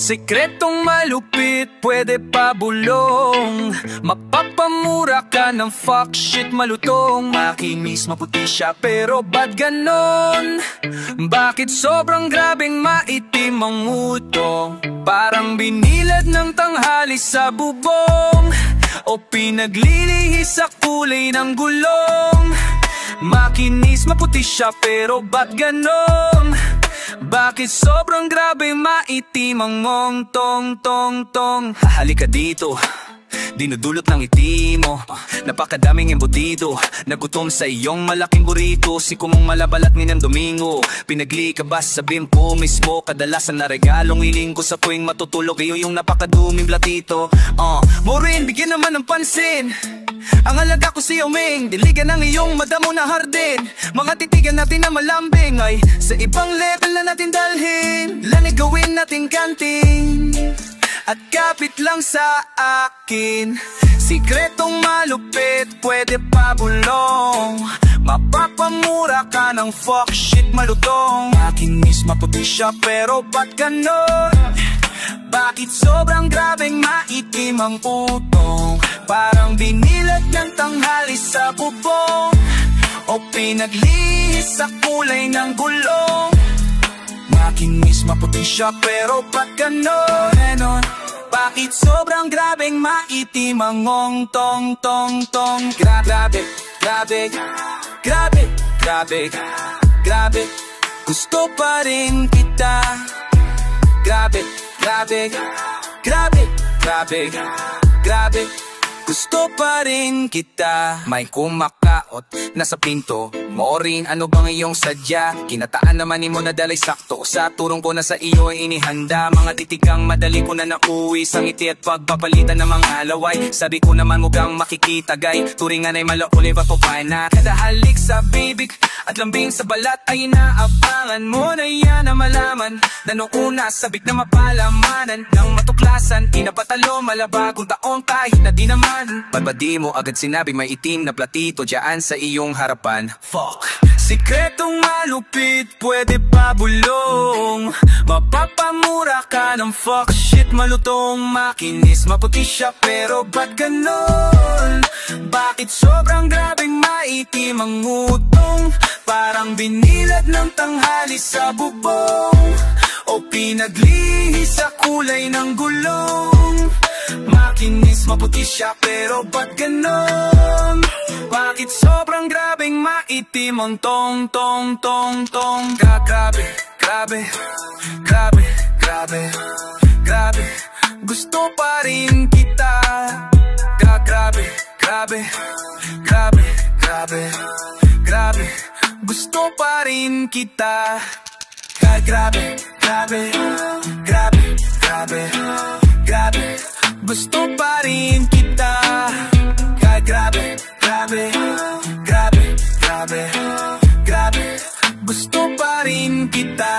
Sikretong malupit, pwede pa bulong. Mapapamura ka ng fuck shit malutong. Makinis, maputi siya, pero ba't ganon? Bakit sobrang grabeng maitim ang utong? Parang binilad ng tanghali sa bubong, o pinaglilihis sa kulay ng gulong. Makinis, maputi siya, pero ba't ganon? Bakit sobrang grabe maitim ang ngong tong tong tong? Halika dito, dinudulot ng itim mo. Napakadaming embutido, nagutom sa iyong malaking burrito. Siko mong malabalat ni ng Domingo, pinagli ka ba sa bimpo mismo? Kadalasan na regalong iling ko sa tuwing matutulog, iyo yung napakaduming platito. Maureen, bigyan naman ng pansin ang alaga ko si Omeng, diligan ng iyong madamo na hardin. Mga titigan natin na malambing ay sa ibang level na natin dalhin. Lanig gawin natin kanting at kapit lang sa akin. Sikretong malupit, pwede pa bulong. Mapapamura ka ng fuck shit malutong. Makinis, maputi siya, pero ba't ganon? Bakit sobrang grabeng maitim ang utong? Parang binilad ng tanghali sa bubong, o pinaglihis sa kulay ng gulong. Makinis, maputi siya, pero ba't ganon? Bakit sobrang grabeng maitim ang ngong tong tong tong? Grabe, grabe, grabe, grabe, grabe, gusto pa rin kita. Grabe, grabe, grabe, grabe, grabe, gusto pa rin kita. May kumakaot nasa pinto, Maureen, ano bang iyong sadya? Kinataan naman ni mo na dalay sakto sa turong ko na sa iyo ay inihanda. Mga titikang madali ko na nauwi sa ngiti at pagpapalitan ng mga alaway. Sabi ko naman mukhang makikita gay, turingan ay malauli pa papay na. Kada halik sa bibig at lambing sa balat ay inaabangan mo na yan na malaman na noong una sabik na mapalamanan ng matuklasan. Inapatalo malabagong taong kahit na di naman. Babadi mo agad sinabi may itim na platito dyan sa iyong harapan. Fuck. Sikretong malupit, pwede pa bulong. Mapapamura ka ng fuck shit malutong. Makinis, maputi siya, pero ba't ganon? Bakit sobrang grabeng maitim ang utong? Parang binilad ng tanghali sa bubong, o pinaglihis sa kulay ng gulong. Makinis, maputi siya, pero ba't ganon? Bakit sobrang grabeng maitim ang tong tong tong tong? Grabe, grabe, grabe, grabe, grabe, gusto pa rin kita. Grabe, grabe, grabe, grabe, grabe, gusto pa rin kita. Grabe, grabe, grabe, grabe, grabe, gusto pa rin kita. Grabe, grabe, grabe, grabe, grabe, gusto pa rin kita.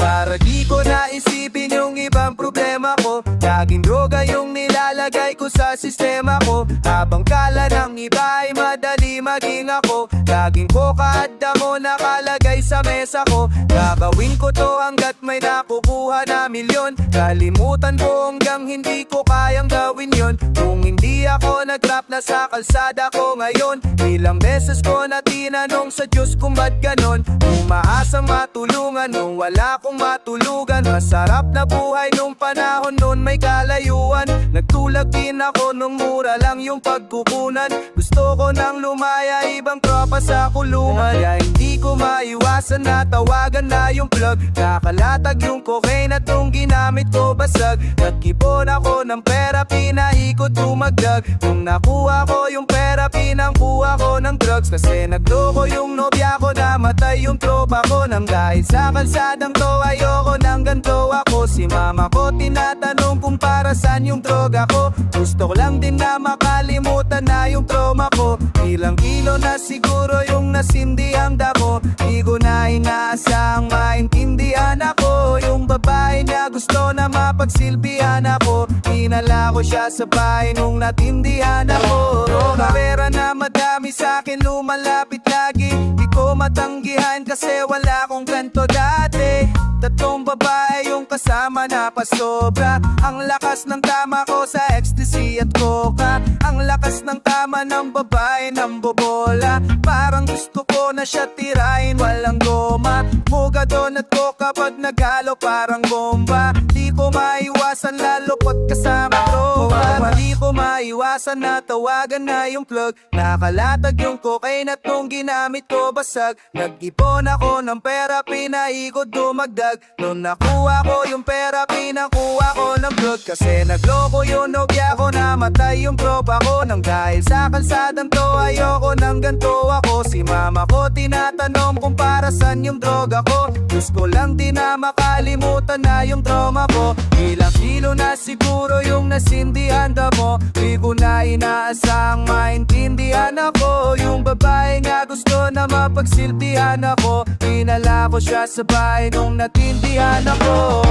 Para di ko naisipin yung ibang problema ko, laging droga yung nilalagay ko sa sistema ko. Habang kala ng iba ay madali maging ako, laging koka at damo nakalagay sa mesa ko. Gagawin ko to hanggat may nakukuha na milyon. Kalimutan ko hanggang hindi ko kayang gawin yon. Kung hindi ako nag-rap na sa kalsada ko ngayon, ilang beses ko na tinanong sa Diyos kung ba't ganon. Umaasang matulungan nung wala kong matulugan. Masarap na buhay nung panahon nun may kalayuan. Nagtulag din ako nung mura lang yung pagkukunan. Gusto ko nang lumaya, ibang tropa sa kulungan. Kaya hindi ko maiwasan na tawagan na yung plug. Nakalatag yung cocaine at nung ginamit ko basag. Nag-ipon ako ng pera, pinahikot tumagdag. Nung nakuha ko yung pera, pinangkuha ko ng drugs. Kasi nagloko yung nobya ko, namatay yung tropa ko. Nang dahil sa kalsadang to, ayoko nang ganto ako. Si mama ko tinatay tinatanong kung para saan yung droga ko. Gusto ko lang din na makalimutan na yung trauma ko. Ilang kilo na siguro yung nasindihang damo. Di ko na inaasang maintindihan ako. Yung babae niya gusto na mapagsilbihan ako. Dinala ko siya sa bahay nung natindihan ako. Pera na madami sa'kin lumalapit lagi. Di ko matanggihan kasi wala akong ganto dati. Tatlong babae yung kasama na pasobra. Ang lakas ng tama ko sa ecstasy at coca. Ang lakas ng tama ng babae ng bobola. Parang gusto ko na siya tirahin, walang goma. Muga doon at coca pag naghalo parang bomba. Di ko maiwasan lalo pat kasama tropa. Di ko maiwasan na tawagan na yung plug. Nakalatag yung cocaine at nung ginamit ko basag. Nag-ipon ako ng pera, pinaikot dumagdag. Nung nakuha ko yung pera, pinakuha ko ng plug. Kasi nagloko yung nobya ko, namatay yung tropa ko. Nang dahil sa kalsadang to, ayoko nang ganto ako. Si mama ko tinatanong kung para saan yung droga ko. Gusto ko lang din na makalimutan na yung trauma ko. Ilang kilo na siguro yung nasindihan mo. Di ko na inaasang maintindihan ako. Yung babae nga gusto na mapagsilbihan ako. Dinala ko siya sa bahay nung natindihan ako.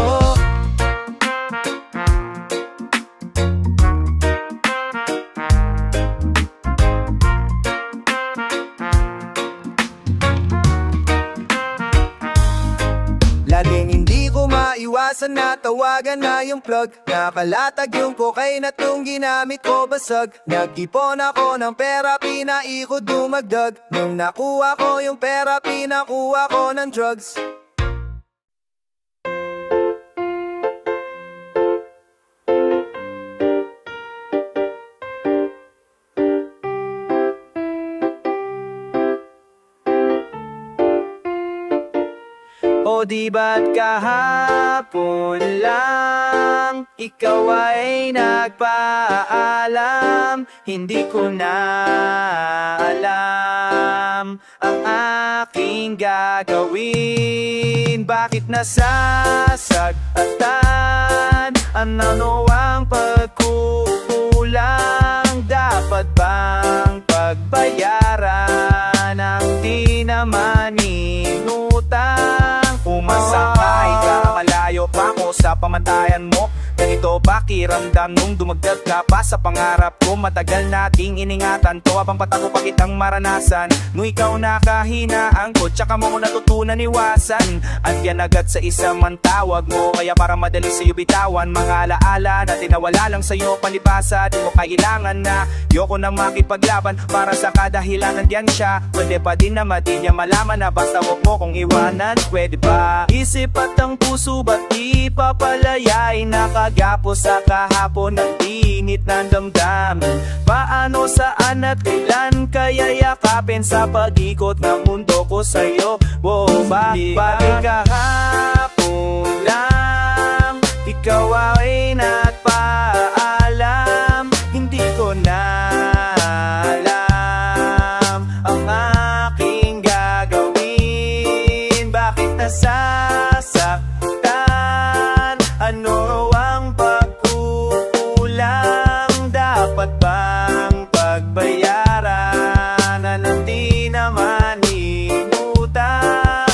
Laging hindi ko maiwasan na tawagan na yung plug. Nakalatag yung cocaine at nung ginamit ko basag. Nag-ipon ako ng pera, pinaikot dumagdag. Nung nakuha ko yung pera, pinakuha ko ng drugs. O di ba't kahapon lang ikaw ay nagpaalam? Hindi ko na alam ang aking gagawin. Bakit nasasagatan? Ano ang pagkukulang? Dapat bang pagbayaran ang di naman inutang? Umasa kahit kakalayo pa ako sa pamantayan mo. Ganito ba kiramdam nung dumagdag ka pa sa pangarap ko? Matagal nating iningatan to habang patago pa kitang maranasan. Nung ikaw nakahinaan ko, tsaka mo natutunan iwasan. At yan agad sa isang mantawag mo, kaya para madali sa'yo bitawan mga alaala na tinawala lang sa'yo palibasa. Di mo kailangan na yoko nang makipaglaban para sa kadahilanan diyan siya. Pwede pa din na di niya malaman na basta wag mo kong iwanan. Pwede ba? Isip at ang puso ba't ipapalaya? Nakagapo sa kahapon ng init ng damdamin. Paano, saan at kailan kaya yakapin sa pag-ikot ng mundo ko sa'yo? Bakit kahapon lang ikaw ay nagpaalam? Hindi ko na alam ang aking gagawin. Bakit nasasaktan? Ano ang pagkukulang? Dapat bang pagbayaran na hindi naman inutang?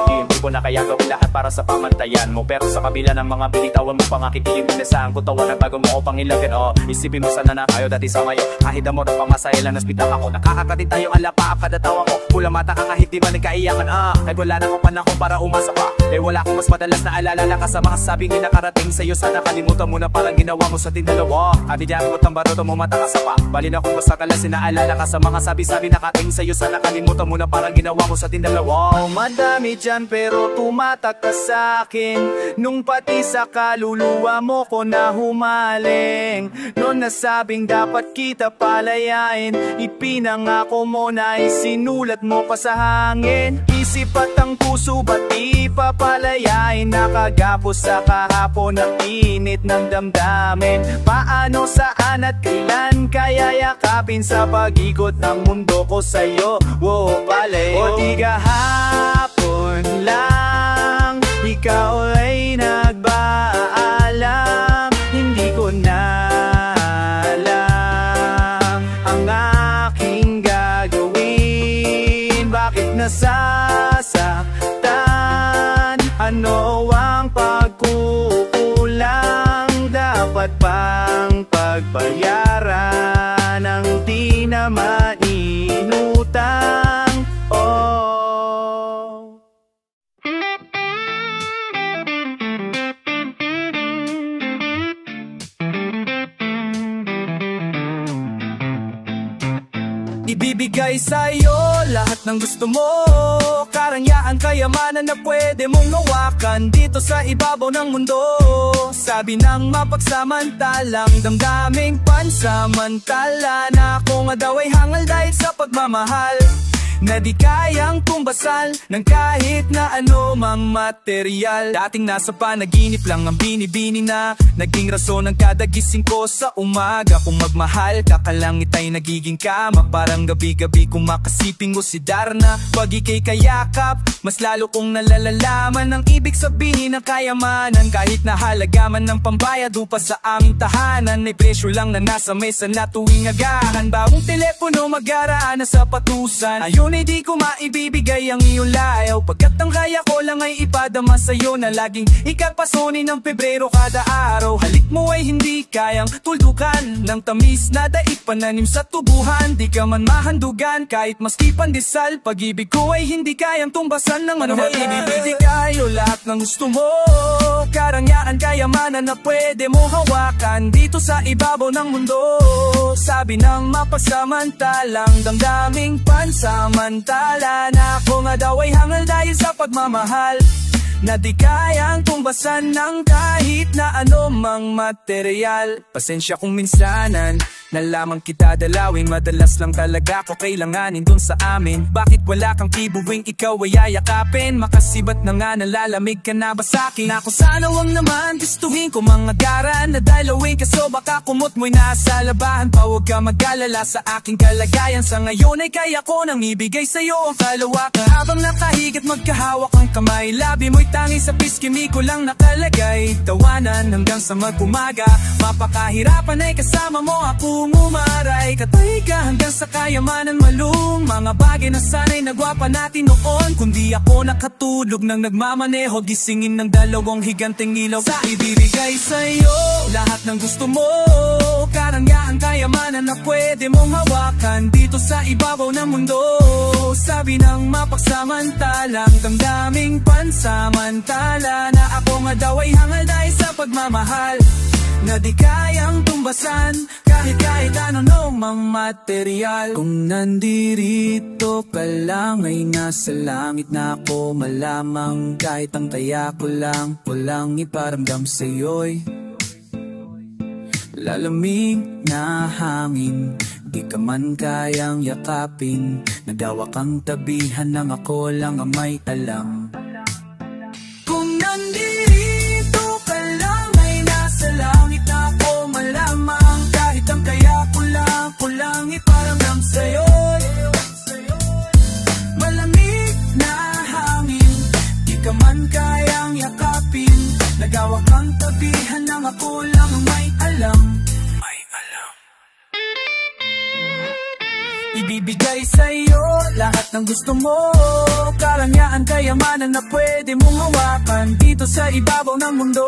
Hindi ko na kaya gawin lahat para sa pamantayan mo, pero sa kabila ng mga binitawan mo pang akikiling pinasahan ko tawanan bago mo ko pangilagan. Isipin mo sana na tayo dati sa ngayon. Kahit amor at pamasaya lang naspitak ako. Nakakakatin tayo ang lapaap kada tawa ko. Pula mata ka kahit di man nagkaiyakan. Kahit wala na akong panahon para umasa pa. Wala akong mas madalas na alala ka sa mga sabing nakarating sa'yo. Sana kalimutan mo na parang ginawa mo sa tindalawa. Adi di ako ang baroto mo mata ka sa pa. Bali na kung basta kalas sinaalala ka sa mga sabi-sabi nakating sa'yo. Sana kalimutan mo na parang ginawa mo sa tindalawa. Madami dyan pero tumatak ka sa'kin. Nung pati sa kaluluwa mo ko na humaling. Noon nasabing dapat kita palayain. Ipinangako mo na isinulat mo pa sa hangin. Isip at ang puso ba't ipapalayain? Nakagapo sa kahapon ang init ng damdamin. Paano, saan at kailan kaya yakapin sa pag-ikot ng mundo ko sa'yo? O di kahapon lang ikaw ay nagbaan. Ibibigay sa'yo lahat ng gusto mo, karangyaan, kayamanan na pwede mong hawakan dito sa ibabaw ng mundo. Sabi ng mapagsamantalang damdaming pansamantala, na ako nga daw ay hangal dahil sa pagmamahal, na di kayang tumbasan ng kahit na ano mang material. Dating nasa panaginip lang ang binibini na naging rason ng kada gising ko sa umaga. Kung magmahal ka, kalangit ay nagiging kama. Parang gabi-gabi kung makasiping mo si Darna. Pag ika'y kayakap, mas lalo kong nalalalaman ang ibig sabihin ng kayamanan. Kahit na halaga man ng pambayad upa sa aming tahanan, may presyo lang na nasa mesa na tuwing agahan. Bagong telepono mag-araan na sa patusan, ayun ay di ko maibibigay ang iyong layaw, pagkat ang kaya ko lang ay ipadama sa'yo na laging ikagpasoni ng Pebrero kada araw. Halik mo ay hindi kayang tuldukan ng tamis na daig pananim sa tubuhan. Di ka man mahandugan kahit maski pandesal, pag-ibig ko ay hindi kayang tumbasan ng manuhal. Ibibigay kayo lahat ng gusto mo, karangyaan, kayamanan na pwede mo hawakan dito sa ibabaw ng mundo. Sabi ng mapagsamantalang damdaming pansamantala, na ako nga daw ay hangal dahil sa pagmamahal, na di kayang tumbasan ng kahit na ano mang material. Pasensya kung minsanan na lamang kita dalawin, madalas lang talaga ko kailanganin dun sa amin. Bakit wala kang kibuwing ikaw ay yayakapin? Makasibat na nga, nalalamig ka na ba sa'kin? Ako sana wang naman gustuhin ko mga garan na dalawin, kaso baka kumot mo'y nasa labahan pa. Huwag ka mag-alala sa aking kalagayan, sa ngayon ay kaya ko nang ibigay sa'yo ang kalawakan. Habang nakahigat magkahawak ang kamay, labi mo'y tangi sa piskimi ko lang nakalagay. Tawanan hanggang sa mag-umaga, mapakahirapan ay kasama mo ako umaray. Katay ka hanggang sa kayamanan malung, mga bagay na sana'y nagwapa natin noon. Kundi ako nakatulog nang nagmamaneho, gisingin ng dalawang higanteng ilaw. Sa ibibigay sa'yo lahat ng gusto mo, karangyaan, kayamanan na pwede mong hawakan dito sa ibabaw ng mundo. Sabi ng mapagsamantalang damdaming pansamantala, na ako nga daw ay hangal dahil sa pagmamahal, na di kayang tumbasan kahit ano mang material. Kung nandirito ka lang ay nasa langit na ako malamang, kahit ang taya ko lang walang iparamdam sa'yo'y lalamig na hangin. Di ka man kayang yakapin, nagawa kang tabihan ng ako lang ang may alam. Kung nandito ka lang ay nasa langit na ako malamang, kahit ang kaya ko lang iparamdam sa'yo. Malamig na hangin, di ka man kayang yakapin, nagawa kang tabihan ng ako lang ang may alam. Ibibigay sa'yo lahat ng gusto mo, karangyaan, kayamanan na pwede mong hawakan dito sa ibabaw ng mundo.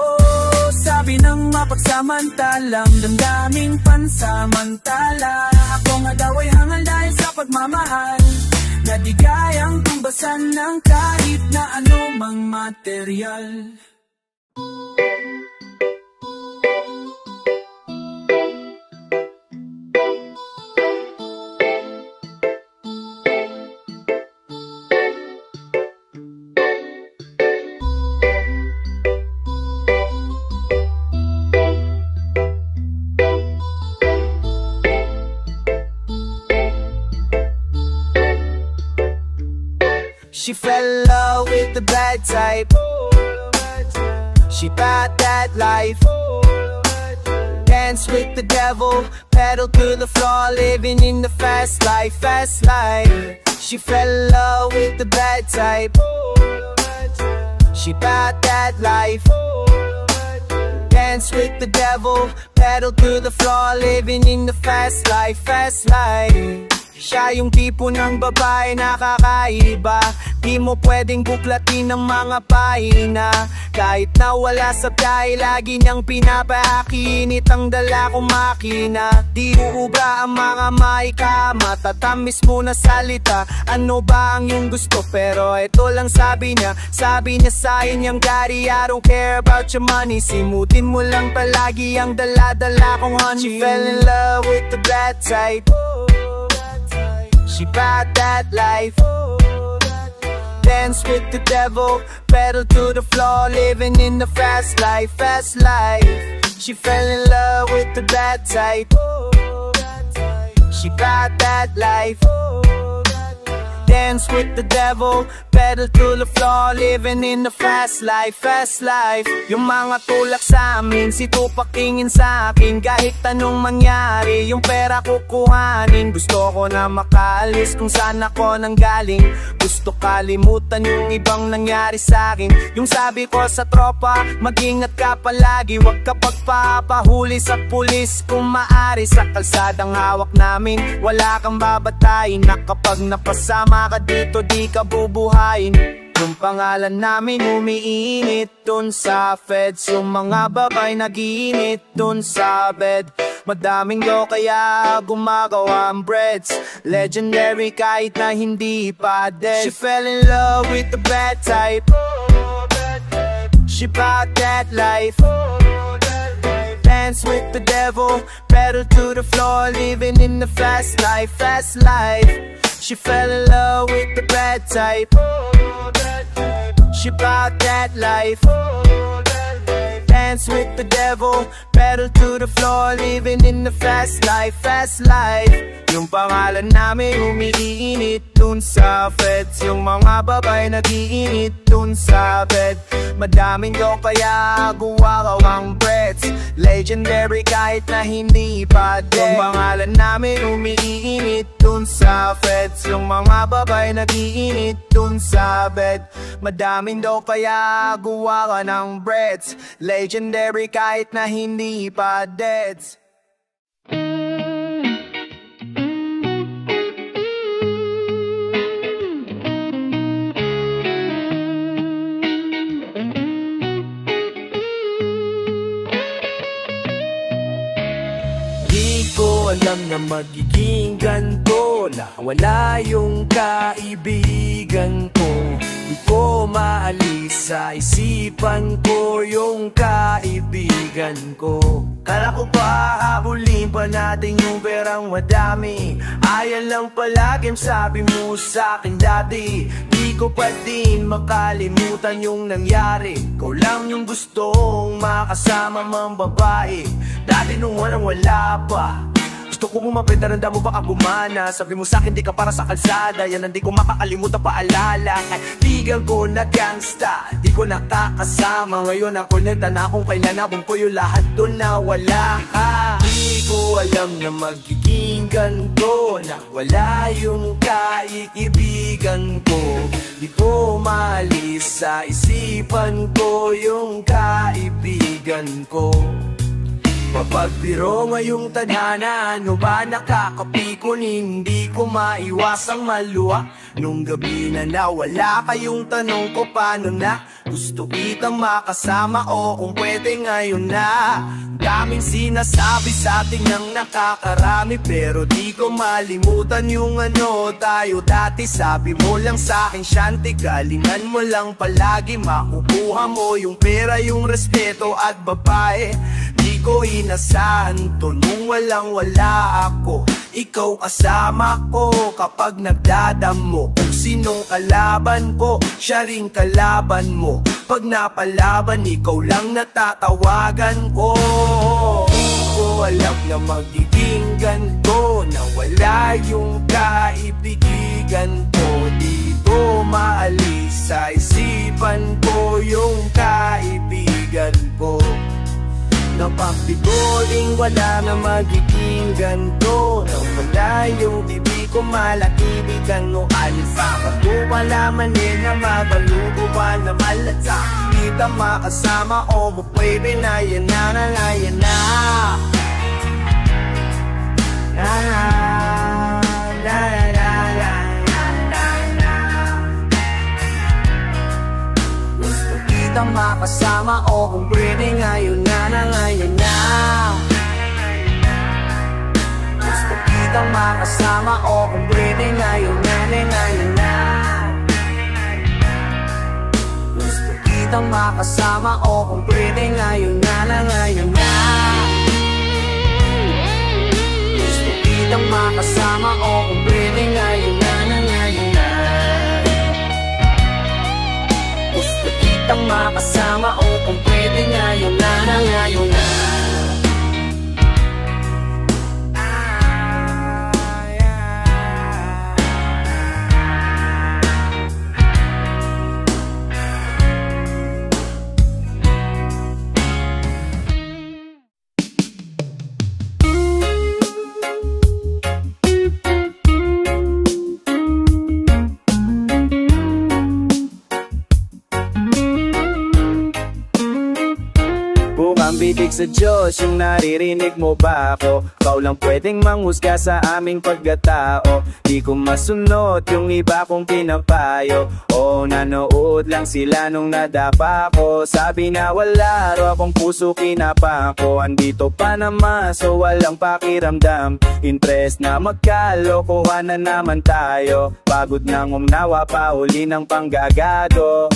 Sabi ng mapagsamantalang damdaming pansamantala, ako nga daw ay hangal dahil sa pagmamahal, na di kayang tumbasan ng kahit na ano mang material. She fell in love with the bad type. She bought that life. Dance with the devil, pedal to the floor, living in the fast life, fast life. She fell in love with the bad type. She bought that life. Dance with the devil, pedal to the floor, living in the fast life, fast life. Siya yung tipo ng babae na kakaiba, di mo pwedeng buklatin ng mga pahina. Kahit na wala sa biyahe, lagi niyang pinapakinit ang dala kong makina. Di uubra ang mga maika, matatamis mo na salita. Ano ba ang iyong gusto? Pero ito lang sabi niya sa'kin yung daddy, I don't care about your money. Simutin mo lang palagi ang dala-dala kong honey. She fell in love with the bad type. She bought that life. Dance with the devil, pedal to the floor, living in the fast life, fast life. She fell in love with the bad type. She got that life. Dance with the devil, pedal to the floor, living in the fast life, fast life. Yung mga tulak sa amin, si Tupac tingin sa akin. Kahit anong mangyari, yung pera kukuhanin. Gusto ko na makaalis kung saan ako nanggaling. Gusto kalimutan yung ibang nangyari sa akin. Yung sabi ko sa tropa, mag-ingat ka palagi. Huwag ka pagpapahuli sa pulis. Kung maari sa kalsadang hawak namin, wala kang babatayin. Na kapag napasama ka dito, di ka bubuhayin. Yung pangalan namin umiinit dun sa feds. Yung mga babay nagiinit dun sa bed. Madaming do kaya gumagawa ang breads. Legendary kahit na hindi pa dead. She fell in love with the bad type. She bought that life. Dance with the devil, pedal to the floor, living in the fast life, fast life. She fell in love with the bad type. She bought that life. Dance with the devil, pedal to the floor, living in the fast life, fast life. Yung pangalan namin umiinit dun sa feds. Yung mga babay nagiinit dun sa bed. Madaming do kaya guwagawang breads. Legendary kahit na hindi pa dead. Yung pangalan namin umiinit dun sa feds. Yung mga babay nagiinit dun sa bed. Madaming do kaya guwaga ng breads. Legendary kahit na hindi pa deads. Alam na magiging ganito, na wala yung kaibigan ko. Di ko maalis sa isipan ko yung kaibigan ko. Kala ko pa habulin pa natin yung perang madami. Ayan lang palaging sabi mo sa akin dati. Di ko pa din makalimutan yung nangyari. Ikaw lang yung gustong makasama mang babae. Dati nung walang wala pa, gusto ko kumapit, naranda mo baka gumana. Sabi mo sa'kin di ka para sa kalsada. Yan ang di ko makakalimutan paalala. Kaibigan ko na gangsta, di ko nakakasama. Ngayon ako nagtana kung kailan abong ko yung lahat doon na wala ka. Di ko alam na magiging ganito, na wala yung kaibigan ko. Di ko maalis sa isipan ko yung kaibigan ko. Mapagbiro ngayong tadhana, ano ba nakakapikon? Hindi ko maiwasang maluwa. Nung gabi na nawala kayong tanong ko, paano na? Gusto kitang makasama o kung pwede ngayon na. Daming sinasabi sa ating nang nakakarami, pero di ko malimutan yung ano tayo dati. Sabi mo lang sa'kin, Shanti, galingan mo lang palagi. Makukuha mo yung pera, yung respeto at babae. Di ko inasahan to nung walang wala ako. Ikaw kasama ko kapag nagdadamo. Kung sinong kalaban ko, siya ring kalaban mo. Pag napalaban, ikaw lang natatawagan ko. Di ko alam na magiging ganito, na wala yung kaibigan ko. Di ko maalis sa isipan ko yung kaibigan ko. Napagbigoling wala na magiging ganito, na wala yung di ko malakibigan mo. Alisa ka to palaman na mabalugo pa na malata. Kita makasama o mo pwede na yan na na na yan na. Na na na na na na na. Gusto kitang makasama o kung pwede ngayon na na ngayon na. Gusto kitang makasama o kung pwede ngayon na na ngayon na. Gusto kitang makasama o kung pwede ngayon na na ngayon na. Gusto kitang makasama o kung pwede ngayon na ngayon na. Gusto kitang makasama o kung pwede ngayon na ngayon na. Bibig sa Diyos, yung naririnig mo ba ako? Ikaw lang pwedeng manghusga sa aming pagkatao. Di ko masunod yung iba kong pinapayo. O nanood lang sila nung nadapa ko. Sabi na wala raw akong puso, kinapa ko. Andito pa naman so walang pakiramdam. Interest na magkalokohan na naman tayo. Pagod nang umnawa pa uli ng panggagado.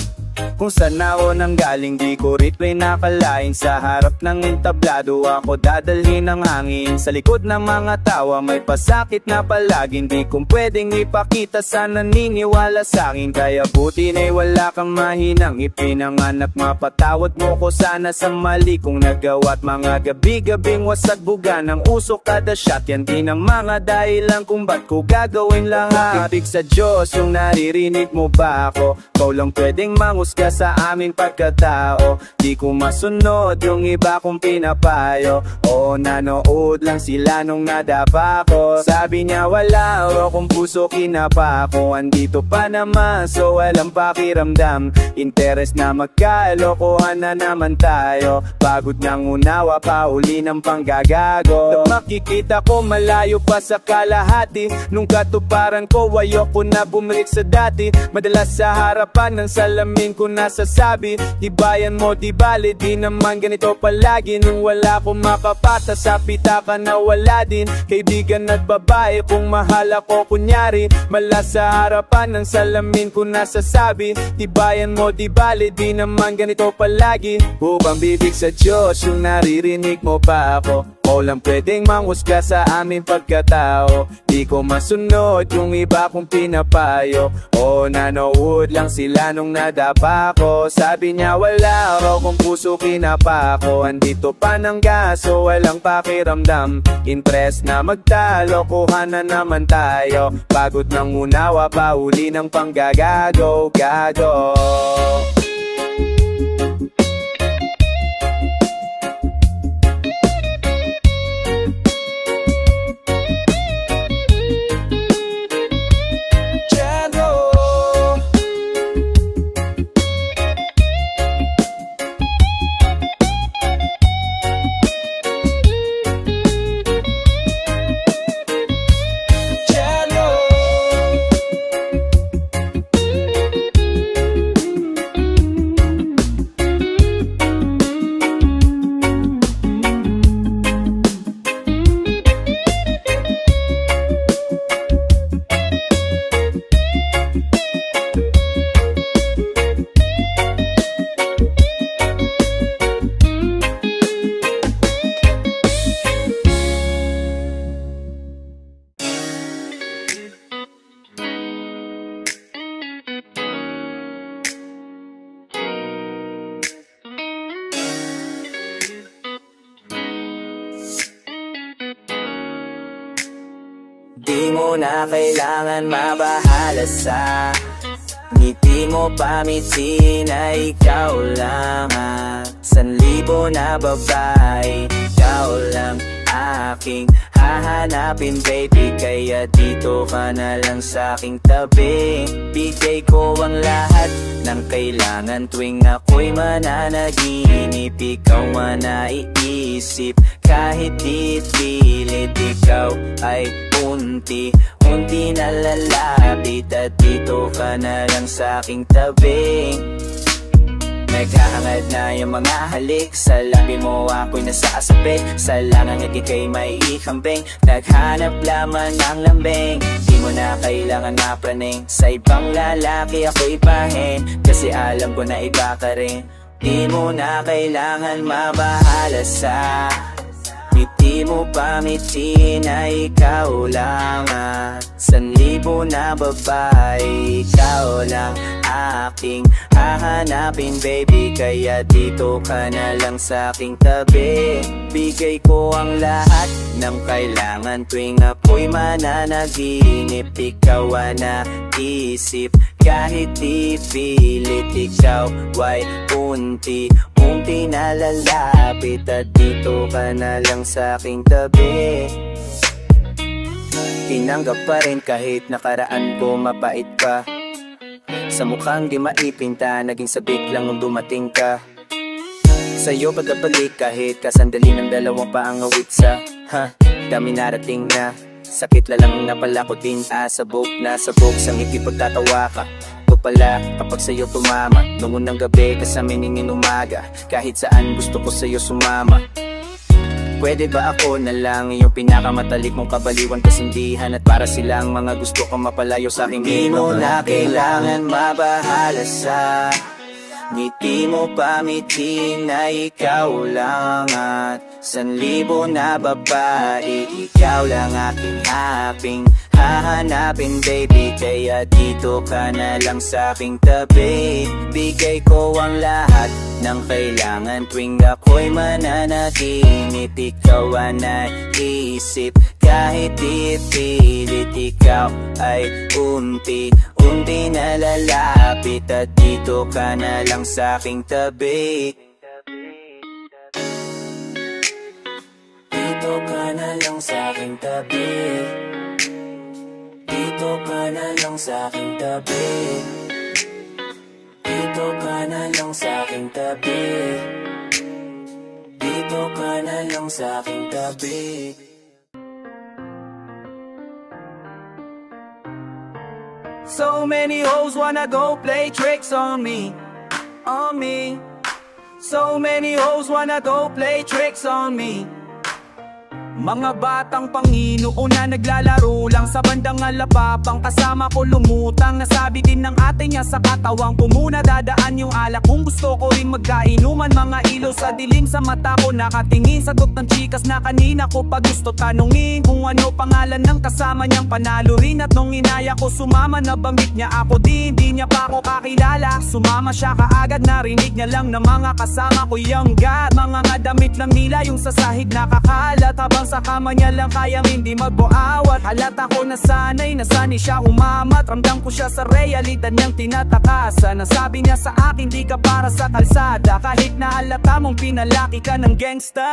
Kung saan ako nang galing di ko rin nakalain. Sa harap ng entablado ako dadalhin ng hangin. Sa likod ng mga tawa may pasakit na palaging di kong pwedeng ipakita sa naniniwala sa'kin. Kaya buti na'y wala kang mahinang ipinanganak. Mapatawad mo ko sana sa mali kong nagawa't mga gabi-gabing wasag buga ng usok kada shot. Yan din ang mga dahilan kung ba't ko gagawin lahat. Ibig sa Diyos yung naririnig mo ba ako? Ikaw lang pwedeng manghusga sa aming pagkatao. Di ko masunod yung iba kong pinapayo. O nanood lang sila nung nadapa ko. Sabi niya wala raw akong puso, kinapa ko. Andito pa naman so walang pakiramdam. Interest na magkalokohan na naman tayo. Pagod nang unawa pa uli ng panggagago. Makikita ko malayo pa sa kalahati. Nung katuparan ko ayoko na bumalik sa dati. Madalas sa harapan ng salamin ko nasasabi, di bayan mo di bali, di naman ganito palagi. Nung wala akong makapata sa pitaka na wala din. Kaibigan at babae kung mahal ako kunyari. Malas sa harapan ng salamin ko nasasabi, di bayan mo di bali, di naman ganito palagi. Upang bibig sa Diyos yung naririnig mo pa ako. O lang pwedeng manghusga sa aming pagkatao. Di ko masunod yung iba kong pinapayo. O nanood lang sila nung nadapa ko. Sabi niya wala raw kung puso, kinapa ko. Andito pa ng gaso walang pakiramdam. Interest na magtalokohan na naman tayo. Pagod ng unawa pa uli ng panggagago. Di mo na kailangan mabahala sa ngiti mo, pamitin ay ikaw lang. 1,000 na babae, ikaw lang aking hahanapin baby. Kaya dito ka na lang sa aking tabi. Bigay ko ang lahat ng kailangan tuwing ako'y mananaginip. Ikaw man naiisip kahit pilit. Ikaw ay unti-unti na lalapit. At dito ka na lang sa aking tabi. Naghahangad na yung mga halik. Sa labi mo ako'y nasasabi. Sa langang ikay may ikambing. Naghanap lamang ng lambing. Di mo na kailangan mapraning. Sa ibang lalaki ako'y pahin. Kasi alam ko na iba ka rin. Di mo na kailangan mabahala sa ngiti Ngiti mo pangiti na ikaw lang at 1,000 na babae, ikaw lang aking hahanapin baby. Kaya dito ka na lang sa aking tabi. Bigay ko ang lahat ng kailangan tuwing ako'y mananaginip. Ikaw ang naisip kahit di pilit. Ikaw ay unti-unti na lalapit at dito ka na lang sa aking tabi. Tinanggap pa rin kahit nakaraan ko mapait pa. Sa mukhang di maipinta, naging sabik lang nung dumating ka. Sa'yo pagkabalik kahit kasandali ng dalawang paangawit sa dami narating na. Sakit lalang na pala ko din sabog na sabog sa ngiti pagtatawa ka. Ito pala kapag sa'yo tumama, nung unang gabi kasama ningin umaga. Kahit saan gusto ko sa'yo sumama. Pwede ba ako na lang yung pinakamatalik mong kabaliwan, kasindihan at para silang mga gusto kong mapalayo sa aking di mo na kailangan mabahala sa ngiti mo pamiti na ikaw lang at 1,000 na babae, ikaw lang aking hahanapin baby. Kaya dito ka na lang sa aking tabi. Bigay ko ang lahat ng kailangan tuwing ako'y mananaginip. Ikaw ang naisip kahit di pilit. Ikaw ay unti-unti na lalapit at dito ka na lang sa aking tabi. Dito ka na lang sa aking tabi. Dito ka na lang sa aking tabi. Dito ka na lang sa aking tabi. Dito ka na lang sa aking tabi. So many hoes wanna go play tricks on me, on me. So many hoes wanna go play tricks on me. Mga batang Panginoon na naglalaro lang sa bandang alapapang. Kasama ko lumutang, nasabi din ng ate niya sa katawang ko muna dadaan yung alak. Kung gusto ko rin magkainuman, mga ilaw sa dilim sa mata ko nakatingin. Sagot ng chikas na kanina ko pag gusto tanungin kung ano pangalan ng kasama niyang panalo rin. At nung inaya ko sumama, nabamit niya ako din. Di niya pa ako kakilala, sumama siya kaagad. Narinig niya lang na mga kasama ko young god. Mga nga damit lang nila yung sa sahig nakakalat. Habang sa kama niya lang kayang hindi magbuawat. Halata ko nasanay siya umamat. Ramdam ko siya sa realidad niyang tinatakasan. Nasabi niya sa akin di ka para sa kalsada, kahit na halata mong pinalaki ka ng gangsta.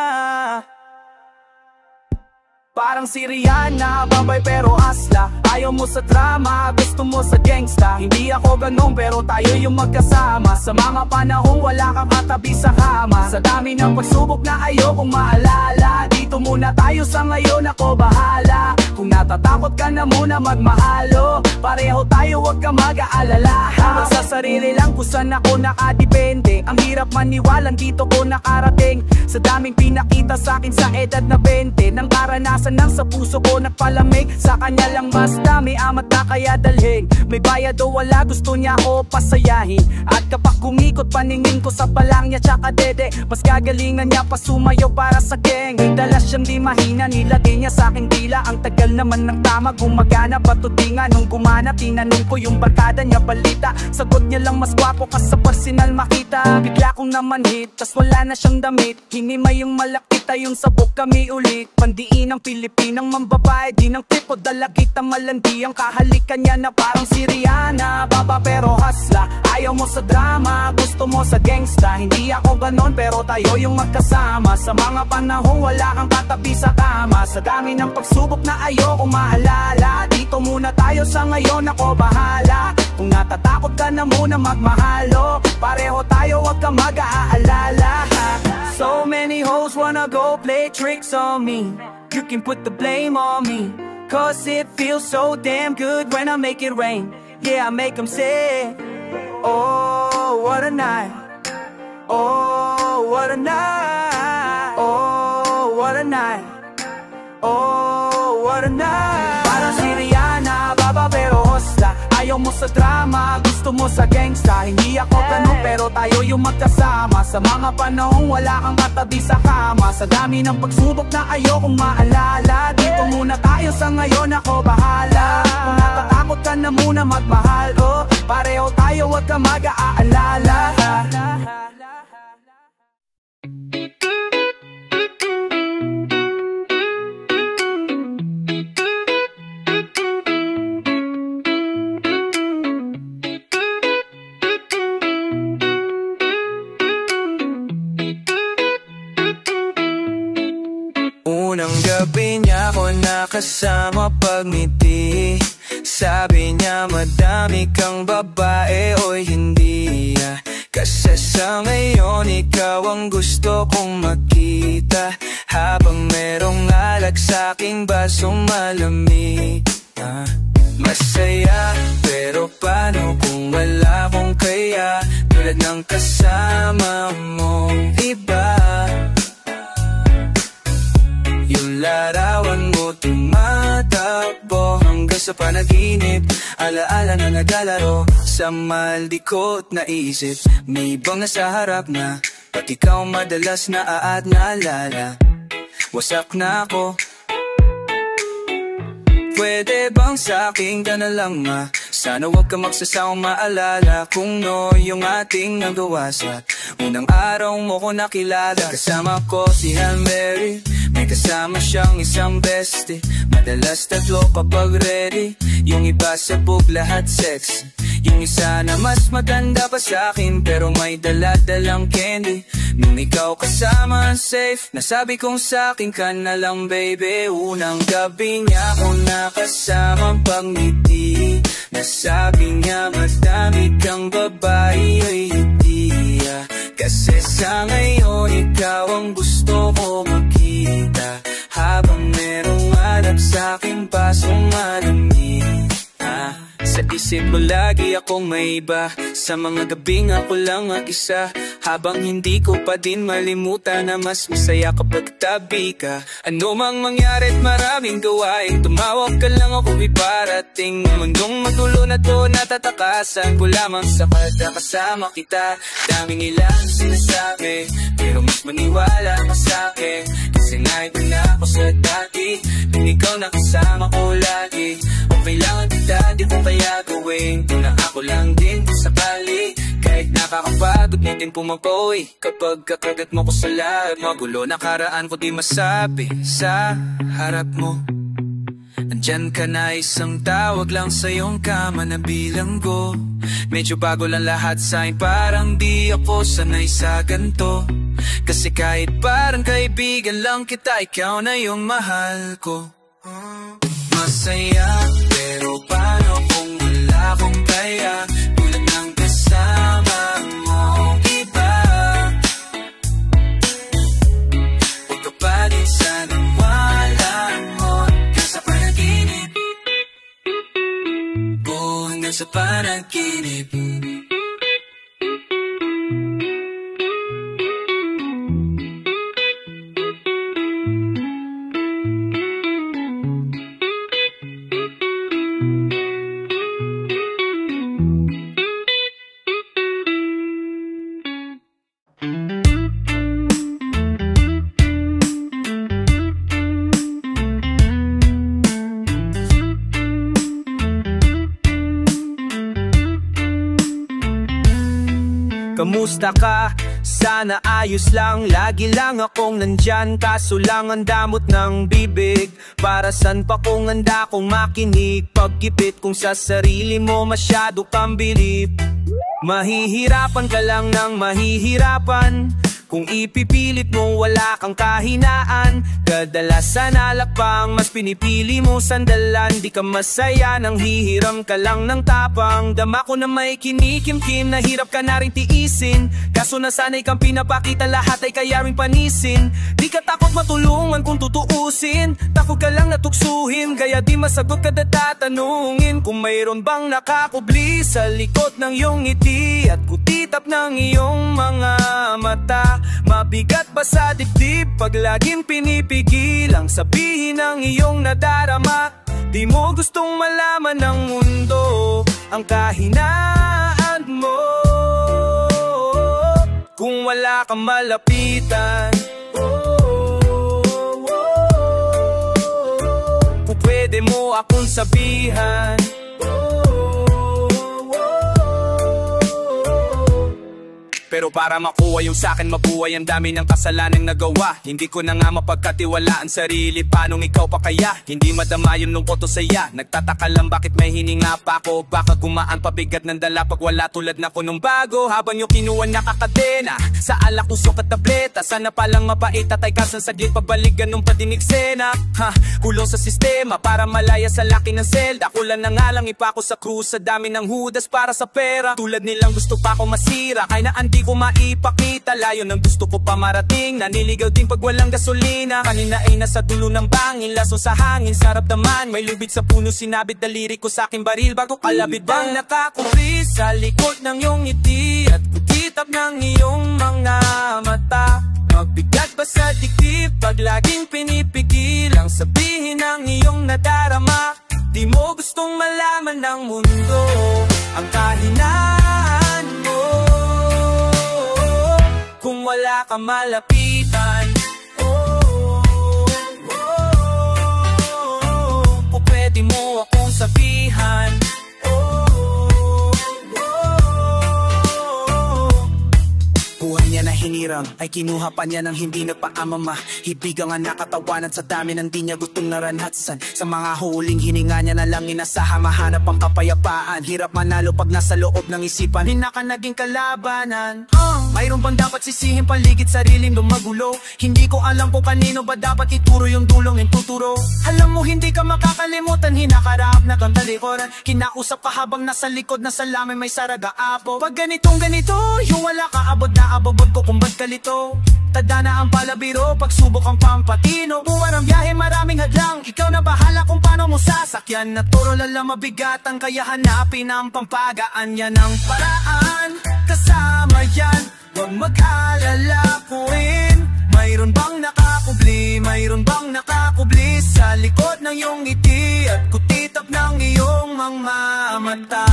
Parang si Rihanna, babay pero asla. Ayaw mo sa drama, gusto mo sa gangsta. Hindi ako ganun pero tayo yung magkasama. Sa mga panahong wala kang katabi sa kama. Sa dami ng pagsubok na ayokong maalala. Dito muna tayo sa ngayon, ako bahala. Kung natatakot ka na muna magmahalo, pareho tayo wag ka mag-aalala. Sa sarili lang kung saan ako nakadepende. Ang hirap maniwalang dito ko nakarating. Sa daming pinakita sa akin sa edad na 20, nang karanasan nang sa puso ko nagpalamig. Sa kanya lang mas dami amat na kaya dalhin. May bayad o wala gusto niya ako pasayahin. At kapag kumikot paningin ko sa balang niya tsaka dede, mas gagalingan niya pa sumayo para sa gang. Dala siyang di mahina, nilagay niya sa aking dila. Ang tagal naman ng tama, gumagana patutingan. Nung gumana, tinanong ko yung barkada niya balita. Sagot niya lang mas gwapo ka sa personal makita. Bigla kong naman hit, tas wala na siyang damit. Hinimay yung malaki tayong sabog kami ulit. Pandiin ang Pilipinang mambabae, di ng tipo dala kita malandi. Ang kahalikan niya na parang si Rihanna, baba pero hasla. Ayaw mo sa drama, gusto mo sa gangsta. Hindi ako ganon pero tayo yung magkasama. Sa mga panahong wala kang katabi sa kama. Sa dami ng pagsubok na ayoko maalala. Dito muna tayo sa ngayon, ako bahala. Kung natatakot ka na muna magmahalo, pareho tayo wag ka mag-aalala. So many hoes wanna go play tricks on me. You can put the blame on me, cause it feels so damn good when I make it rain. Yeah, I make them say, oh, what a night. Oh, what a night. Oh, what a night. Oh, what a night. Parang si Rihanna, baba pero hosla. Ayaw mo sa drama, gusto mo sa gangsta. Hindi ako ganun pero tayo yung magkasama. Sa mga panahong wala kang katabi sa kama. Sa dami ng pagsubok na ayokong maalala, dito muna tayo sa ngayon, ako bahala. Kung natatakot ka na muna magmahal, oh, pareho tayo, wag ka mag-aalala. Unang gabi niya ako nakasama pagngiti. Sabi niya madami kang babae, oy hindi kasi sa ngayon ikaw ang gusto kong makita. Habang merong alak sa aking basong malamig, masaya, pero paano kung wala kong kaya? Tulad ng kasama mo, iba. Yung larawan mo tumatakbo hanggang sa panaginip. Alaala na naglalaro sa maldikot na isip. May ibang nasa harap na pag ikaw madalas naaat naalala. Wasak na ako. Pwede bang sa'king ka na lang sana wag ka magsasawang maalala kung no yung ating nagawa sa unang araw mo ko nakilala. Kasama ko si Hail Mary, may kasama siyang isang bestie. Madalas tatlo kapag ready, yung iba sabog lahat sex. Yung isa na mas maganda pa sa'kin pero may dala-dalang candy. Nung ikaw kasama safe, nasabi kong sa'kin ka na lang baby. Unang gabi niya ako nakasama pagngiti. Nasabi niya madami kang babae, ay hindi kasi sa ngayon ikaw ang gusto ko makita. Habang merong alak sa'king basong malamig, sa isip mo lagi akong may iba. Sa mga gabing ako lang ang isa. Habang hindi ko pa din malimutan na mas masaya kapag tabi ka. Ano mang mangyarit maraming gawain, tumawag ka lang ako iparating. Mundong magulo na to natatakasan ko lamang sa kada kasama kita. Daming ilang sinasabi pero mas maniwala ka sa'kin. Kasi naito na ako sa dati, kung ikaw nakasama ko lagi. Kailangan kita, di ko kaya gawin kung na ako lang din sa bali. Kahit nakakapagod, nitin pumapoy kapag kakagat mo ko sa lahat. Magulo na karaan ko di masabi sa harap mo. Andyan ka na, isang tawag lang sa iyong kama na bilanggo. Medyo bago lang lahat sa'kin, parang di ako sanay sa ganto. Kasi kahit parang kaibigan lang kita, ikaw na yung mahal ko. Masaya, pero paano kung wala kong kaya? Tulad ng kasama mo, iba. Huwag ka pa din sana wala mo hanggang sa panaginip. Hanggang sa panaginip. Kamusta ka? Sana ayos lang. Lagi lang akong nandyan, kaso lang ang damot ng bibig. Para san pa kung handa kong makinig? Pagkipit kung sa sarili mo masyado kang bilib. Mahihirapan ka lang ng mahihirapan kung ipipilit mo wala kang kahinaan. Kadalasan alakpang mas pinipili mo sandalan. Di ka masaya nang hihiram ka lang ng tapang. Dama ko na may kinikimkim na hirap ka na rin tiisin. Kaso nasanay kang pinapakita lahat ay kaya rin panisin. Di ka takot matulungan kung tutuusin. Takot ka lang natuksuhin, kaya di masagot ka tatanungin kung mayroon bang nakakubli sa likod ng iyong ngiti at kutitap ng iyong mga mata. Mabigat ba sa dibdib pag laging pinipigilang sabihin ang iyong nadarama? Di mo gustong malaman ng mundo ang kahinaan mo. Kung wala kang malapitan, pwede mo akong sabihan. Pero para makuha yung sa'kin mabuhay, ang dami ng kasalanang nagawa. Hindi ko na nga mapagkatiwalaan sarili, paanong ikaw pa kaya? Hindi madama yung lungkot o saya. Nagtataka lang bakit may hininga pa ako. Baka gumaan pabigat ng dala pag wala tulad na ko nung bago. Habang yung kinuha nakakadena sa alak, usok at tableta. Sana palang mapait at ay kasan saglit pabalik, ganun pa din eksena. Kulong sa sistema para malaya sa laki ng selda. Kulang na nga lang ipako sa krus, sa dami ng hudas para sa pera. Tulad nilang gusto pa ako masira, kaya na hindi ko maipakita. Layo ng gusto ko pa marating, naniligaw din pag walang gasolina. Kanina ay nasa dulo ng bangin, laso sa hangin, sarap naman. May lubid sa puno, sinabit daliri ko sa aking baril bago kalabit. Bang nakakuri sa likod ng iyong ngiti at kutitap ng iyong mga mata. Magbigat ba sa dikdib pag laging pinipigil ang sabihin ng iyong nadarama? Di mo gustong malaman ng mundo ang kahinaan mo. Kung wala kang malapitan, o pwede mo akong sabihan. Buhay niya na hinirang ay kinuha pa niya ng hindi nagpaamama. Ibigang nga nakatawanan sa dami ng di niya gustong naranhatsan. Sa mga huling hininga niya na lang inasaha, mahanap ang kapayapaan. Hirap manalo pag nasa loob ng isipan, hinaka naging kalabanan. Mayroon bang dapat sisihin paligid sariling lumagulo? Hindi ko alam kung kanino ba dapat ituro yung dulong yung tuturo. Alam mo hindi ka makakalimutan, hinakarap na kang talikuran. Kinausap ka habang nasa likod na salamin may saraga-apo. Pag ganito yung wala ka abot na abobot ko kung ba't kalito. Tadhana ang palabiro, pagsubok ang pampatino. Buwan ang biyahe, maraming hadlang, ikaw na bahala kung paano mo sasakyan. Naturo lala mabigatan, kaya hanapin ang pampagaan. Yan ang paraan, kasama yan, huwag mag-alala kuin. Mayroon bang nakakubli, mayroon bang nakakubli sa likod ng iyong ngiti at kutitap ng iyong mga mata.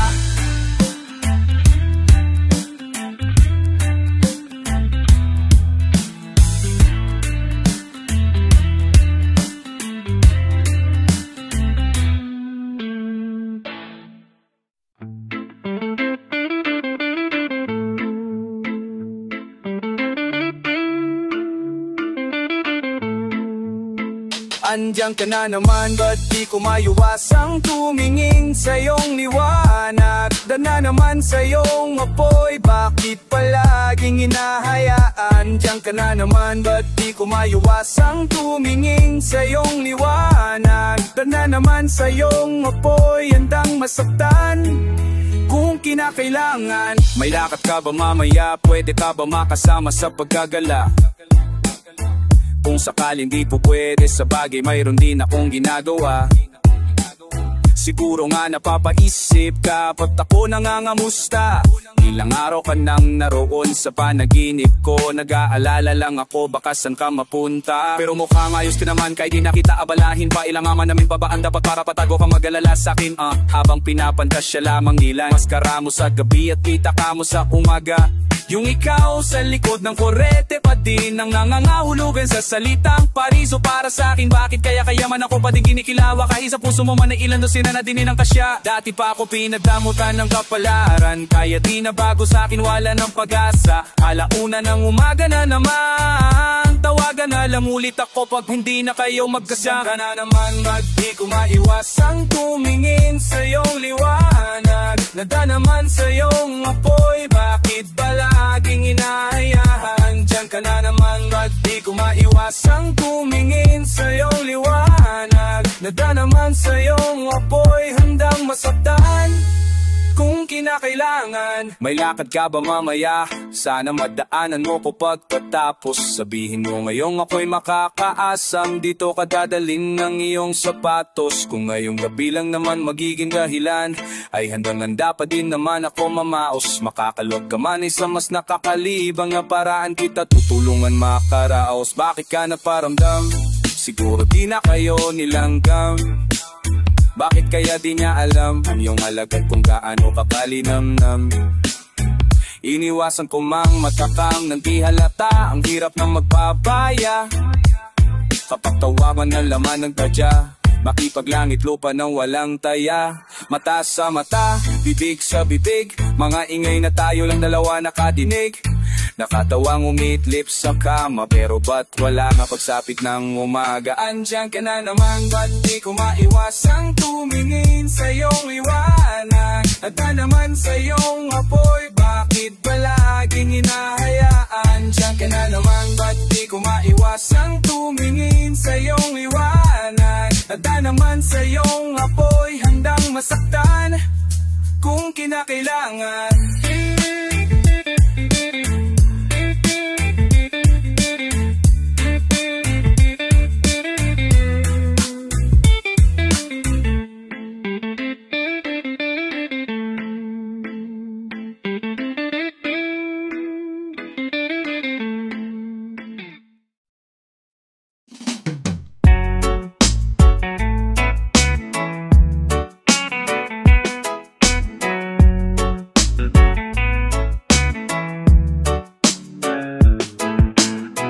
Andiyan ka na naman, ba't di ko maiwasang tumingin sa iyong liwanag? Dana naman sa iyong apoy, bakit palaging hinahayaan? Andiyan ka na naman, ba't di ko maiwasang tumingin sa iyong liwanag? Dana naman sa iyong apoy, handang masaktan kung kinakailangan. May lakad ka ba mamaya? Pwede ka ba makasama sa paggagala? Kung sakaling di po pwede, sa bagay mayroon din akong ginagawa. Siguro nga napapaisip ka, ba't ako nangangamusta? Ilang araw ka nang naroon sa panaginip ko. Nag-aalala lang ako, baka saan ka mapunta. Pero mukhang ayos ka naman, kahit di nakita abalahin pa. Ilang ama namin babaan dapat para patago ka mag-alala sa'kin. Habang pinapantasya lamang nila maskara mo sa gabi at kita ka mo sa umaga. Yung ikaw sa likod ng korete pa din ang nangangahulugan sa salitang pariso para sa akin. Bakit kaya man ako pa din kinikilawa? Kahit sa puso mo man ay ilan doon sinanadinin ng kasya. Dati pa ako pinagdamutan ng kapalaran, kaya di na bago sa akin wala ng pag-asa. Alauna ng umaga na naman, tawagan na lang ulit ako pag hindi na kayo magkasama. Ka na naman, ba't di ko maiwasang tumingin sa iyong liwanag? Nada naman sa iyong apoy, bakit laging inahayahan? Diyan ka na naman, ba't di ko maiwasang tumingin sa iyong liwanag? Nada naman sa iyong apoy, handang masaktan kung kinakailangan. May lakad ka ba mamaya? Sana madaanan mo ko pagkatapos. Sabihin mo ngayong ako'y makakaasam, dito ka dadalhin ng iyong sapatos. Kung ngayong gabi lang naman magiging dahilan, ay handang-handa pa din naman ako mamaos. Makakalog ka man ay sa mas nakakalibang na paraan, kita tutulungan makaraos. Bakit ka naparamdam? Siguro di na kayo nilanggam. Bakit kaya di niya alam ang iyong alagad kung gaano kakalinamnam? Iniwasan ko mang matakang nang di halata ang hirap ng magpapaya. Kapag tawagan ng laman ng tadya, makipaglangit lupa ng walang taya. Mata sa mata, bibig sa bibig, mga ingay na tayo lang dalawa nakadinig. Nakatawang umitlip sa kama, pero ba't wala nga pagsapit ng umaga? Andyan ka na naman, ba't di ko maiwasang tumingin sa iyong liwanag? At na naman sa iyong apoy, bakit ba laging hinahayaan? Andyan ka na naman, ba't di ko maiwasang tumingin sa iyong liwanag? At na naman sa iyong apoy, handang masaktan kung kinakailangan.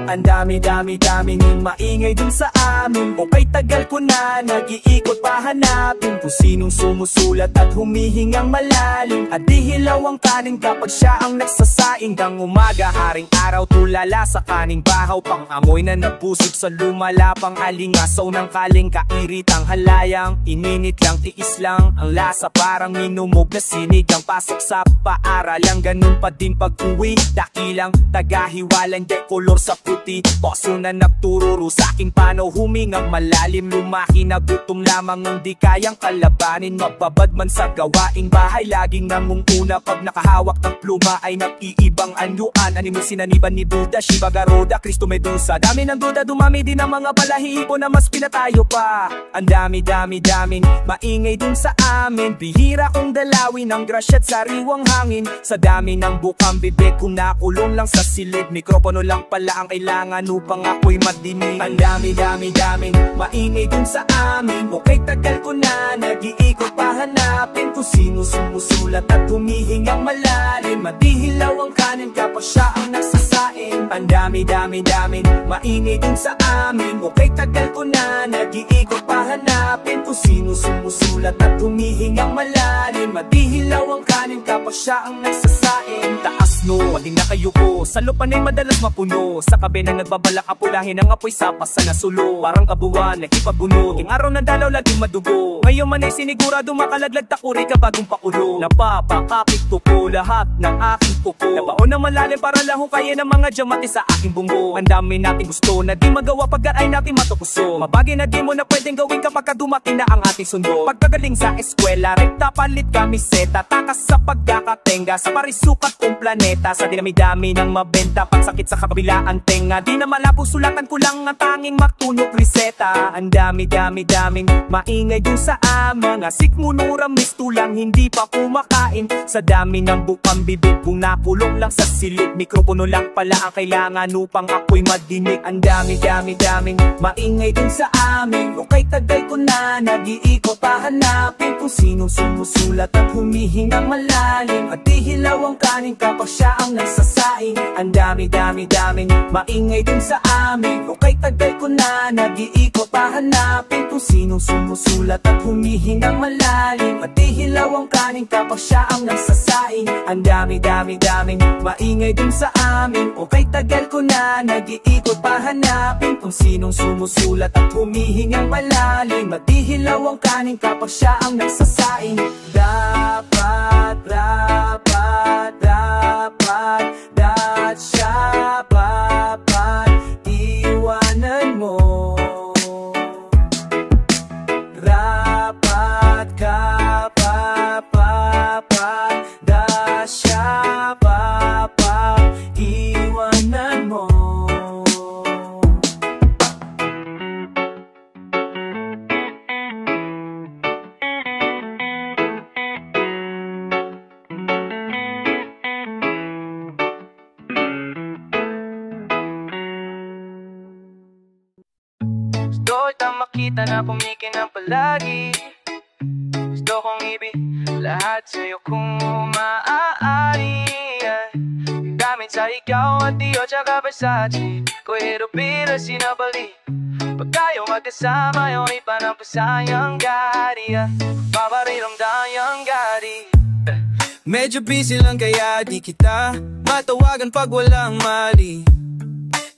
Ang dami-dami-dami ning maingay dun sa amin. O kay tagal ko na nag-iikot pahanapin kung sinong sumusulat at humihingang malalim. At di hilaw ang kanin kapag siya ang nagsasaing. Hanggang umaga, haring araw tulala sa kaning bahaw. Pang amoy na nagpusog sa lumalapang alingasaw ng kaling kairitang halayang. Ininit lang, tiis lang ang lasa, parang minumog na sinig. Ang pasok sa paaralang, ganun pa din pag-uwi. Dakilang tagahiwalang dekolor sa puti. Poso na nagtururo sa aking paano humingang malalim. Lumaki na gutom lamang ang di kayang kalabanin. Mababad man sa gawaing bahay, laging nangunguna. Pag nakahawak ng pluma ay nag-iibang anyuan. Animal sinaniban ni Buddha, Shiva, Garuda, Kristo, Medusa. Dami ng duda, dumami din ang mga balahibo na mas pinatayo pa. Ang dami-dami-daming maingay din sa amin. Bihira kong dalawin ang grasya at sariwang hangin. Sa dami ng bukang bibig kung nakulong lang sa silid. Mikropono lang pala ang kailangan upang ako'y madinig. Ang dami-dami-daming maingay dun sa amin. O kay tagal ko na nag-iikot pahanapin kung sino sumusulat at humihingang malalim. Madihilaw ang kanin kapag siya ang nagsasain. Ang dami-dami-daming maingay dun sa amin. O kay tagal ko na nag-iikot pahanapin kung sino sumusulat at humihingang malalim. Madihilaw ang kanin kapag siya ang nagsasain. Taas no, aling nakayuko sa lupan ay madalas mapuno. Sa kabe na nagbabalak apulahin ang apoy sa pasa na sulo. Parang kabuwan, nagkipagbuno. King araw na dalaw, laging madugo. Ngayon man ay sinigurado makalaglag takuri ka bagong pakulo. Napapakapit ko po lahat ng aking puko. Nabaon na malalim para lahong kaya ng mga diamante sa aking bunggo. Ang dami nating gusto na di magawa pagkat ay natin matukuso. Mabagay na di mo na pwedeng gawin kapag dumating na ang ating sundo. Pagkagaling sa eskwela, rekta palit kamiseta. Takas sa pagkakatenga, sa parisukat kong planeta. Sa dinami-dami ng mabenta, pagsakit sa kabilaan tenga. Di na malabo, sulatan ko lang ang tanging matulog reseta. Ang dami-dami-daming maingay dun sa mga sikmunura, mistulang hindi pa kumakain. Sa dami ng bukang bibig kung nakulong lang sa silid. Mikropono lang pala ang kailangan upang ako'y madinig. Ang dami-dami-daming maingay dun sa amin. O kay tagal ko na nag-iikot pahanapin kung sinong sumusulat at humihingang malalim. At di hilaw ang kanin kapag siya ang nagsasaing. Ang dami-dami-daming maingay dun sa amin. O kay tagal ko na nag-iikot pahanapin kung sinong sumusulat at humihingang malalim. At di hilaw ang kanin kapag siya ang nagsasaing. Ang dami-dami-daming maingay dun sa amin. O kay tagal ko na nag-iikot pahanapin kung sinong sumusulat at humihingang malalim. At di hilaw ang kanin kapag siya ang nagsasaing. Dapat siya dapat iwanan mo. Rapat ka siya iwanan mo. Doon na makita na pumikinang palagi. ibig lahat sa'yo kung maaari. Gamit sa ikaw at Dio tsaka Versace, Kuwero pira sinabali. Pag tayo magkasama yung iba ng pasayang gari, paparilong dayang gari. Medyo busy lang kaya di kita matawagan pag walang mali.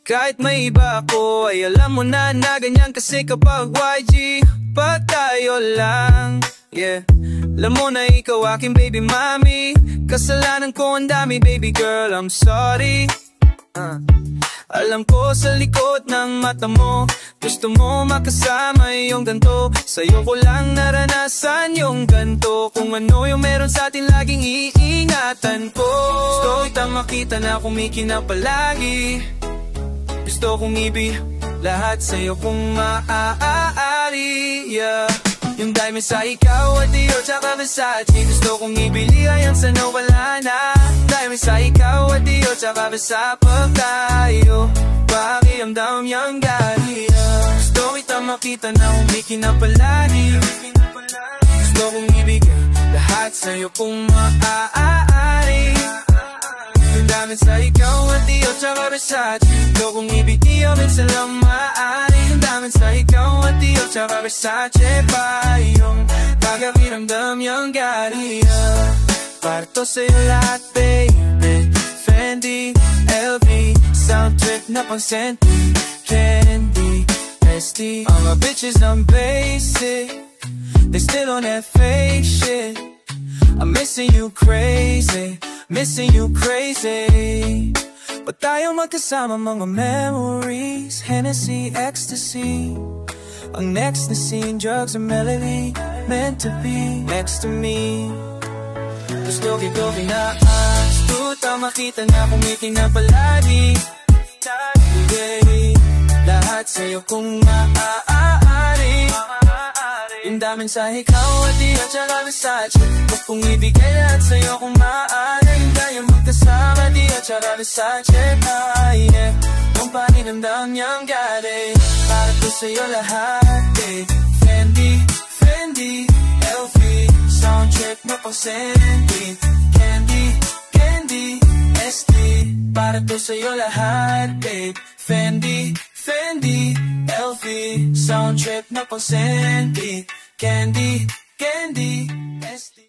Kahit may iba ako ay alam mo na ganyan kasi kapag YG pa tayo lang, yeah. Alam mo na ikaw aking baby mommy, kasalanan ko ang dami baby girl, I'm sorry. Alam ko sa likod ng mata mo gusto mo makasama yung ganto. Sa'yo ko lang naranasan yung ganto. Kung ano yung meron sa atin laging iingatan ko. Gusto kitang makita na kumikina palagi. Gusto kong ibig lahat sa'yo kung maaari, yeah. Yung diamond sa ikaw at Dio tsaka Versace, gusto kong ibili hanggang sa nawala na. Diamond sa ikaw at Dio tsaka Versace, pag tayo pakiramdam yung gari, yeah. Gusto kita makita na kumikina palagi. Gusto kong ibigay lahat sa'yo kung maaari. Yung diamond sa ikaw at Dio tsaka Versace, gusto kong ibigay minsan lang maaari. Yung diamond sa ikaw at Dio tsaka Versace pa yung pakiramdam yung gari, yeah. Para to sa'yo lahat baby, Fendi, LV, soundtrack na pang senti, Candy, ST. All my bitches I'm basic, they still on that fake shit. I'm missing you crazy, missing you crazy. Ba't tayo magkasama mga memories, Hennessy, ecstasy. Ang next na scene, drugs or melody, meant to be next to me. Gusto kito kinaas, tuta makita na kumikina palagi. Baby, lahat sa'yo kung maaari. Yung damin sa ikaw at Dio tsaka Versace, gusto kong ibigay lahat sa'yo kung maaari. Yung tayo magkasama Dio tsaka Versace, yeah. Kung paninamdam niyang gari, para to sa'yo lahat, eh. Fendi, Fendi, LV, soundtrack na pang senti, Candy, Candy, ST. Para to sa'yo lahat, babe. Fendi, Fendi, LV, soundtrack na pang senti, Candy, Candy, ST.